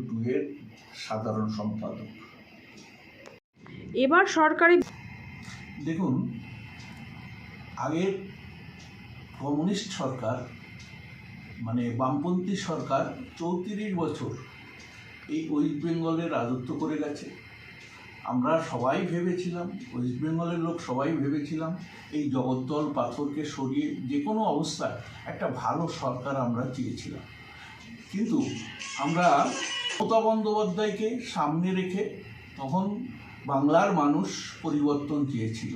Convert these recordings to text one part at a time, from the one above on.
Two এর সাধারণ সম্পাদক। এবার সরকারি দেখুন, আগের কমিউনিস্ট সরকার মানে বামপন্থী সরকার 34 বছর এই ওয়েস্ট বেঙ্গলে রাজত্ব করে গেছে। আমরা সবাই ভেবেছিলাম, ওয়েস্ট বেঙ্গলের লোক সবাই ভেবেছিলাম এই জগদ্দল পাথরকে সরিয়ে যে কোনো অবস্থায় একটা ভালো সরকার আমরা চেয়েছিলাম। কিন্তু আমরা মমতা বন্দ্যোপাধ্যায়কে সামনে রেখে তখন বাংলার মানুষ পরিবর্তন চেয়েছিল।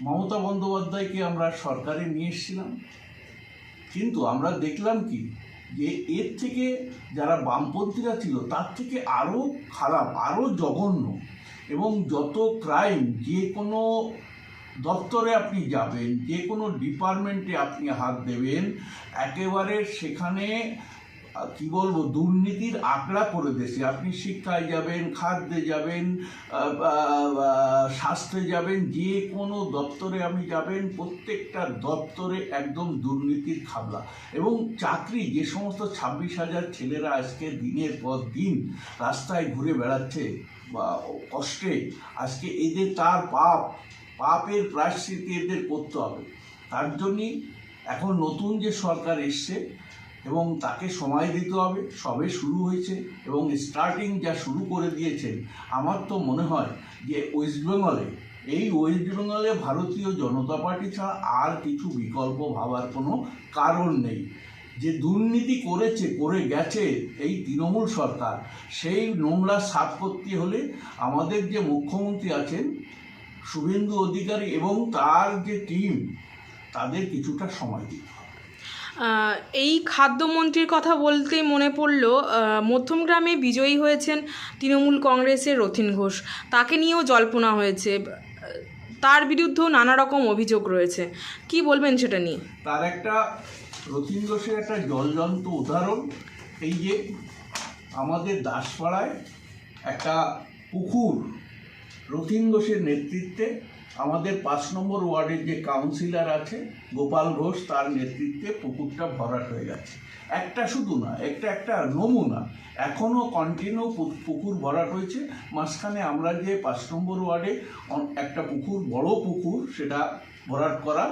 মমতা বন্দ্যোপাধ্যায়কে আমরা সরকারে নিয়ে এসেছিলাম, কিন্তু আমরা দেখলাম কি যে এর থেকে যারা বামপন্থীরা ছিল তার থেকে আরও খারাপ, আরও জঘন্য, এবং যত ক্রাইম, যে কোনো দপ্তরে আপনি যাবেন, যে কোনো ডিপার্টমেন্টে আপনি হাত দেবেন, একেবারে সেখানে কি বলবো, দুর্নীতির আঁকড়া করে দিয়েছে। আপনি শিক্ষায় যাবেন, খাদ্যে যাবেন, স্বাস্থ্যে যাবেন, যে কোনো দপ্তরে আপনি যাবেন, প্রত্যেকটা দপ্তরে একদম দুর্নীতির খাবলা। এবং চাকরি, যে সমস্ত 26,000 ছেলেরা আজকে দিনের পর দিন রাস্তায় ঘুরে বেড়াচ্ছে বা কষ্টে, আজকে এদের তার পাপের প্রায়শ্চিত্ত এদের করতে হবে। তার জন্যই এখন নতুন যে সরকার এসছে এবং তাকে সময় দিতে হবে, সবে শুরু হয়েছে এবং স্টার্টিং যা শুরু করে দিয়েছেন, আমার তো মনে হয় যে ওয়েস্ট বেঙ্গলে ভারতীয় জনতা পার্টি ছাড়া আর কিছু বিকল্প ভাবার কোনো কারণ নেই। যে দুর্নীতি করে গেছে এই তৃণমূল সরকার, সেই নোংরা সাফ করতে হলে আমাদের যে মুখ্যমন্ত্রী আছেন শুভেন্দু অধিকারী এবং তার যে টিম, তাদের কিছুটা সময় দিতে হবে। এই খাদ্যমন্ত্রীর কথা বলতেই মনে পড়ল, মধ্যমগ্রামে বিজয়ী হয়েছেন তৃণমূল কংগ্রেসের রথীন ঘোষ। তাকে নিয়েও জল্পনা হয়েছে, তার বিরুদ্ধেও নানা রকম অভিযোগ রয়েছে। কি বলবেন সেটা নিয়ে? তার একটা, রথীন ঘোষের একটা জলজন্ত উদাহরণ এই যে আমাদের দাসপাড়ায় একটা পুকুর, রথীন ঘোষের নেতৃত্বে আমাদের 5 নম্বর ওয়ার্ডের যে কাউন্সিলর আছে গোপাল ঘোষ, তার নেতৃত্বে পুকুরটা ভরাট হয়ে গেছে। একটা শুধু না, একটা নমুনা, এখনও কন্টিনিউ পুকুর ভরাট হয়েছে। মাঝখানে আমরা যে 5 নম্বর ওয়ার্ডে একটা পুকুর, বড় পুকুর, সেটা ভরাট করা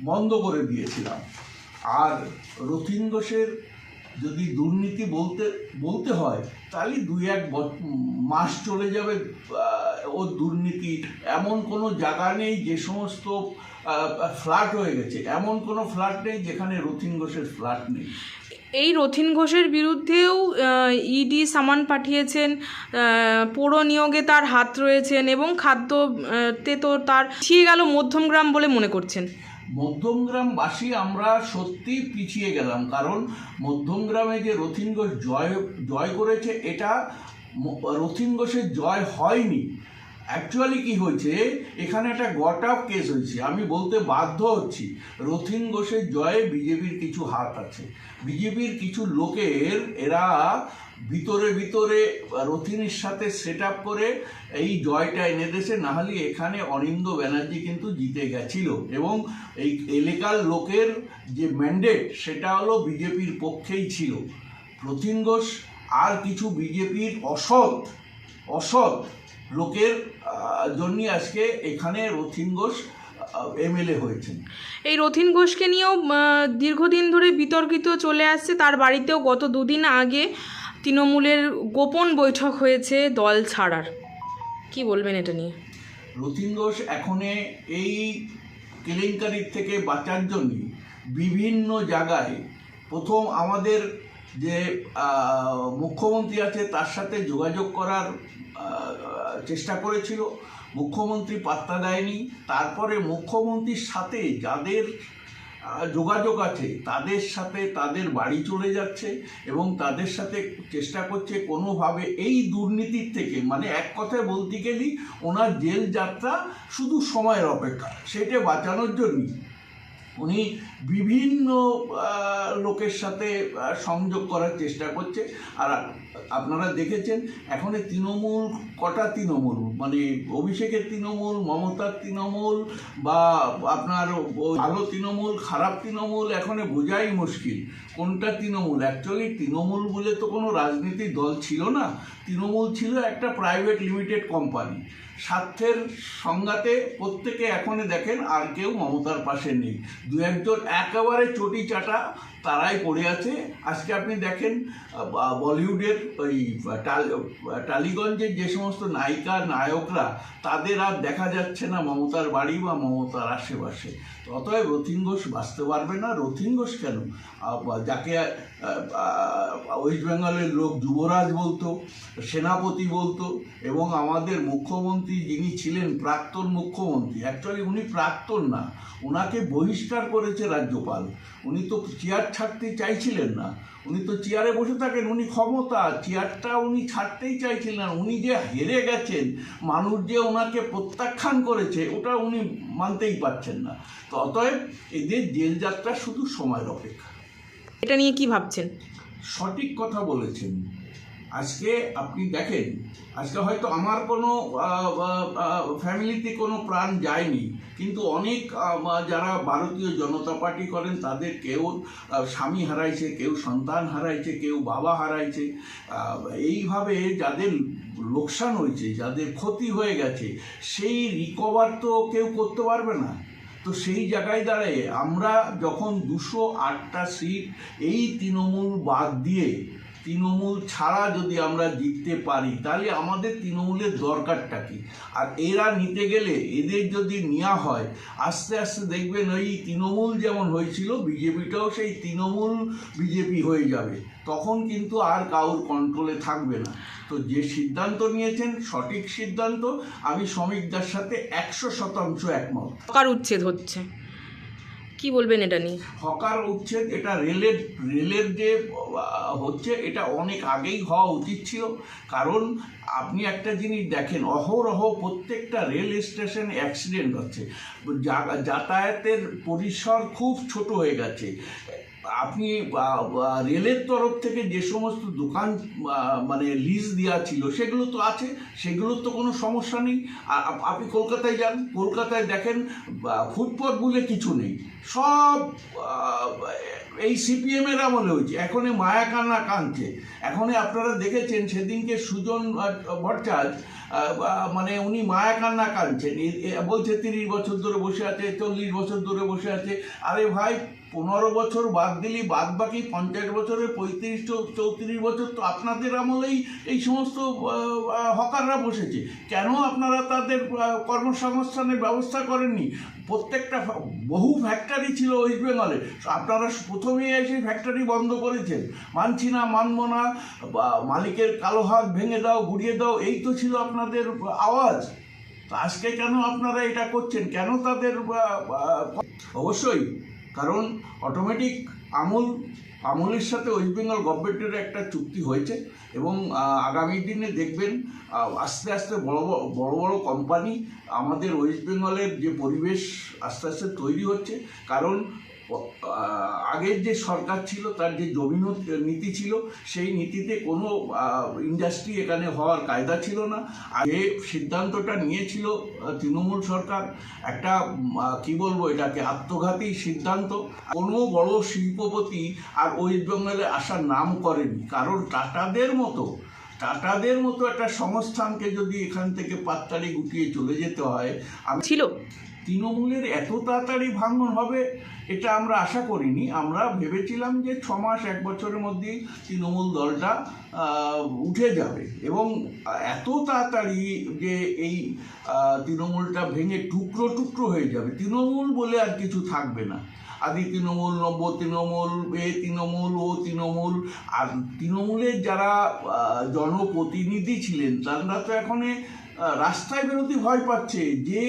বন্ধ করে দিয়েছিলাম। আর রথীন ঘোষের যদি দুর্নীতি বলতে হয় তাহলে 2-1 মাস চলে যাবে ওর দুর্নীতি। এমন কোনো জায়গা নেই যে সমস্ত ফ্ল্যাট হয়ে গেছে, এমন কোনো ফ্ল্যাট নেই যেখানে রথীন ঘোষের ফ্ল্যাট নেই। এই রথীন ঘোষের বিরুদ্ধেও ইডি সামান পাঠিয়েছেন, পৌর নিয়োগে তার হাত রয়েছেন এবং খাদ্যতে তো তার পিছিয়ে গেল মধ্যমগ্রাম বলে মনে করছেন। মধ্যমগ্রামবাসী আমরা সত্যি পিছিয়ে গেলাম, কারণ মধ্যমগ্রামে যে রথীন ঘোষ জয় করেছে, এটা রথীন ঘোষের জয় হয়নি। অ্যাকচুয়ালি কি হয়েছে, এখানে একটা গট আপ কেস হয়েছে। আমি বলতে বাধ্য হচ্ছি, রথীন ঘোষের জয়ে বিজেপির কিছু হাত আছে। বিজেপির কিছু লোকের, এরা ভিতরে রথীনের সাথে সেট আপ করে এই জয়টা এনে দিয়েছে। নাহলে এখানে অনিন্দ্য ব্যানার্জি কিন্তু জিতে গেছিল এবং এই এলাকার লোকের যে ম্যান্ডেট সেটা হলো বিজেপির পক্ষেই ছিল। রথীন ঘোষ আর কিছু বিজেপির অসৎ লোকের জন্য আজকে এখানে রথীন ঘোষ এমএলএ হয়েছেন। এই রথীন ঘোষকে নিয়েও দীর্ঘদিন ধরে বিতর্কিত চলে আসছে। তার বাড়িতেও গত 2 দিন আগে তৃণমূলের গোপন বৈঠক হয়েছে দল ছাড়ার। কি বলবেন এটা নিয়ে? রথীন ঘোষ এখন এই কেলেঙ্কারির থেকে বাঁচার জন্য বিভিন্ন জায়গায়, প্রথম আমাদের যে মুখ্যমন্ত্রী আছে তার সাথে যোগাযোগ করার চেষ্টা করেছিল, মুখ্যমন্ত্রী পাত্তা দেয়নি। তারপরে মুখ্যমন্ত্রীর সাথে যাদের যোগাযোগ আছে তাদের সাথে তাদের বাড়ি চলে যাচ্ছে এবং তাদের সাথে চেষ্টা করছে কোনোভাবে এই দুর্নীতির থেকে, মানে এক কথায় বলতে গেলেই ওনার জেল যাত্রা শুধু সময়ের অপেক্ষা, সেটা বাঁচানোর জন্য উনি বিভিন্ন লোকের সাথে সংযোগ করার চেষ্টা করছে। আর আপনারা দেখেছেন এখন তৃণমূল কটা তৃণমূল, মানে অভিষেকের তৃণমূল, মমতার তৃণমূল, বা আপনার ভালো তৃণমূল, খারাপ তৃণমূল, এখন বোঝাই মুশকিল কোনটা তৃণমূল। অ্যাকচুয়ালি তৃণমূল বলে তো কোনো রাজনৈতিক দল ছিল না, তৃণমূল ছিল একটা প্রাইভেট লিমিটেড কোম্পানি। স্বার্থের সংঘাতে প্রত্যেকে এখন দেখেন আর কেউ মমতার পাশে নেই, দু একজন একেবারে চটি চাটা তারাই পড়ে আছে। আজকে আপনি দেখেন বলিউডের ওই টালিগঞ্জের যে সমস্ত নায়িকা নায়করা, তাদের আর দেখা যাচ্ছে না মমতার বাড়ি বা মমতার আশেপাশে। অতএব রথীন ঘোষ বাঁচতে পারবে না। রথীন ঘোষ কেন, যাকে ওয়েস্ট বেঙ্গলের লোক যুবরাজ বলতো, সেনাপতি বলতো, এবং আমাদের মুখ্যমন্ত্রী যিনি ছিলেন প্রাক্তন মুখ্যমন্ত্রী, অ্যাকচুয়ালি উনি প্রাক্তন না, ওনাকে বহিষ্কার করেছে রাজ্যপাল। উনি তো চেয়ার ছাড়তে চাইছিলেন না, উনি তো চেয়ারে বসে থাকেন, উনি ক্ষমতা, চেয়ারটা উনি ছাড়তেই চাইছিলেন না। উনি যে হেরে গেছেন, মানুষ যে ওনাকে প্রত্যাখ্যান করেছে, ওটা উনি মানতেই পারছেন না। তো অতএব এদের জেল যাত্রা শুধু সময়ের অপেক্ষা। এটা নিয়ে কি ভাবছেন? সঠিক কথা বলেছেন। আজকে আপনি দেখেন, আজকে হয়তো আমার কোনো ফ্যামিলিতে কোনো প্রাণ যায়নি, কিন্তু অনেক যারা ভারতীয় জনতা পার্টি করেন তাদের কেউ স্বামী হারাইছে, কেউ সন্তান হারাইছে, কেউ বাবা হারাইছে। এইভাবে যাদের লোকসান হয়েছে, যাদের ক্ষতি হয়ে গেছে, সেই রিকভার তো কেউ করতে পারবে না। তো সেই জায়গায় দাঁড়িয়ে আমরা যখন 208টা সিট এই তৃণমূল বাদ দিয়ে, তৃণমূল ছাড়া যদি আমরা জিততে পারি, তাহলে আমাদের তৃণমূলের দরকারটা কি? আর এরা নিতে গেলে, এদের যদি নেওয়া হয়, আস্তে আস্তে দেখবেন ওই তৃণমূল যেমন হয়েছিল, বিজেপিটাও সেই তৃণমূল বিজেপি হয়ে যাবে। তখন কিন্তু আর কারোর কন্ট্রোলে থাকবে না। তো যে সিদ্ধান্ত নিয়েছেন সঠিক সিদ্ধান্ত, আমি শ্রমিকদের সাথে 100% একমত। হকার উচ্ছেদ হচ্ছে, কি বলবেন এটা নিয়ে? হকার উচ্ছেদ, এটা রেলের যে হচ্ছে, এটা অনেক আগেই হওয়া উচিত ছিল। কারণ আপনি একটা জিনিস দেখেন, অহরহ প্রত্যেকটা রেল স্টেশনে অ্যাক্সিডেন্ট হচ্ছে, যাতায়াতের পরিসর খুব ছোট হয়ে গেছে। আপনি রেলের তরফ থেকে যে সমস্ত দোকান মানে লিজ দেওয়া ছিল, সেগুলো তো আছে, সেগুলোর তো কোনো সমস্যা নেই। আপনি কলকাতায় যান, কলকাতায় দেখেন ফুটপাথ বলে কিছু নেই, সব এই সিপিএমের আমলে হয়েছে। এখন মায়া কান্না কাঁদছে। এখন আপনারা দেখেছেন সেদিনকে সুজন ভট্টাচার্য, মানে উনি মায়া কান্না কাঁদছেন, বলছে 30 বছর ধরে বসে আছে, 40 বছর ধরে বসে আছে। আরে ভাই, 15 বছর বাদ দিলি, বাদ বাকি 50 বছরের 35-34 বছর তো আপনাদের আমলেই এই সমস্ত হকাররা বসেছে। কেন আপনারা তাদের কর্মসংস্থানের ব্যবস্থা করেননি? প্রত্যেকটা বহু ফ্যাক্টরি ছিল ওয়েস্ট বেঙ্গলে, আপনারা প্রথমেই এসে ফ্যাক্টরি বন্ধ করেছেন। মানছি না, মানবো না, মালিকের কালো হাত ভেঙে দাও, গুড়িয়ে দাও, এই তো ছিল আপনাদের আওয়াজ। তো আজকে কেন আপনারা এটা করছেন? কেন তাদের অবশ্যই, কারণ অটোমেটিক আমলের সাথে ওয়েস্ট বেঙ্গল গভর্নমেন্টের একটা চুক্তি হয়েছে, এবং আগামী দিনে দেখবেন আস্তে আস্তে বড় বড় কোম্পানি আমাদের ওয়েস্ট বেঙ্গলের যে পরিবেশ আস্তে আস্তে তৈরি হচ্ছে। কারণ আগের যে সরকার ছিল, তার যে জমি নীতি ছিল, সেই নীতিতে কোনো ইন্ডাস্ট্রি এখানে হওয়ার কায়দা ছিল না। আর যে সিদ্ধান্তটা নিয়েছিল তৃণমূল সরকার, একটা কি বলবো, এটাকে আত্মঘাতী সিদ্ধান্ত। কোনো বড় শিল্পপতি আর ওয়েস্ট বেঙ্গলে আসার নাম করেনি, কারণ টাটাদের মতো একটা সংস্থানকে যদি এখান থেকে পাত্তারি গুটিয়ে চলে যেতে হয়, ছিল তৃণমূলের এত তাড়াতাড়ি ভাঙন হবে এটা আমরা আশা করিনি। আমরা ভেবেছিলাম যে 6 মাস 1 বছরের মধ্যেই তৃণমূল দলটা উঠে যাবে, এবং এত তাড়াতাড়ি যে এই তৃণমূলটা ভেঙে টুকরো টুকরো হয়ে যাবে, তৃণমূল বলে আর কিছু থাকবে না। আদি তৃণমূল, নব্য তৃণমূল, তৃণমূল, ও তৃণমূল। আর তৃণমূলের যারা জনপ্রতিনিধি ছিলেন, তারা তো এখন রাস্তায় বেরোতে ভয় পাচ্ছে। যে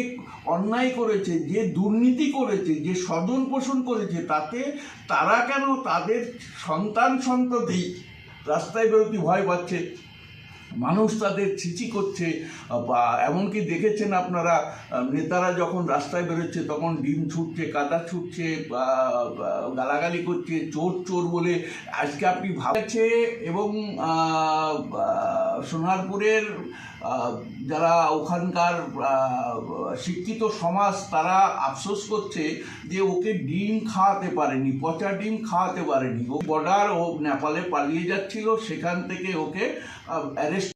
অন্যায় করেছে, যে দুর্নীতি করেছে, যে স্বজন পোষণ করেছে, তাতে তারা কেন তাদের সন্তান সন্ততি রাস্তায় বেরোতে ভয় পাচ্ছে? মানুষ তাদের ছিচি করছে, বা এমনকি দেখেছেন আপনারা নেতারা যখন রাস্তায় বেরোচ্ছে তখন ডিম ছুটছে, কাদা ছুটছে, গালাগালি করছে, চোর চোর বলে। আজকে আপনি ভাবছে এবং সোনারপুরের যারা ওখানকার শিক্ষিত সমাজ তারা আফসোস করছে যে ওকে ডিম খাওয়াতে পারেনি, পচা ডিম খাওয়াতে পারেনি। ও বর্ডার, ও নেপালে পালিয়ে যাচ্ছিল, সেখান থেকে ওকে অ্যারেস্ট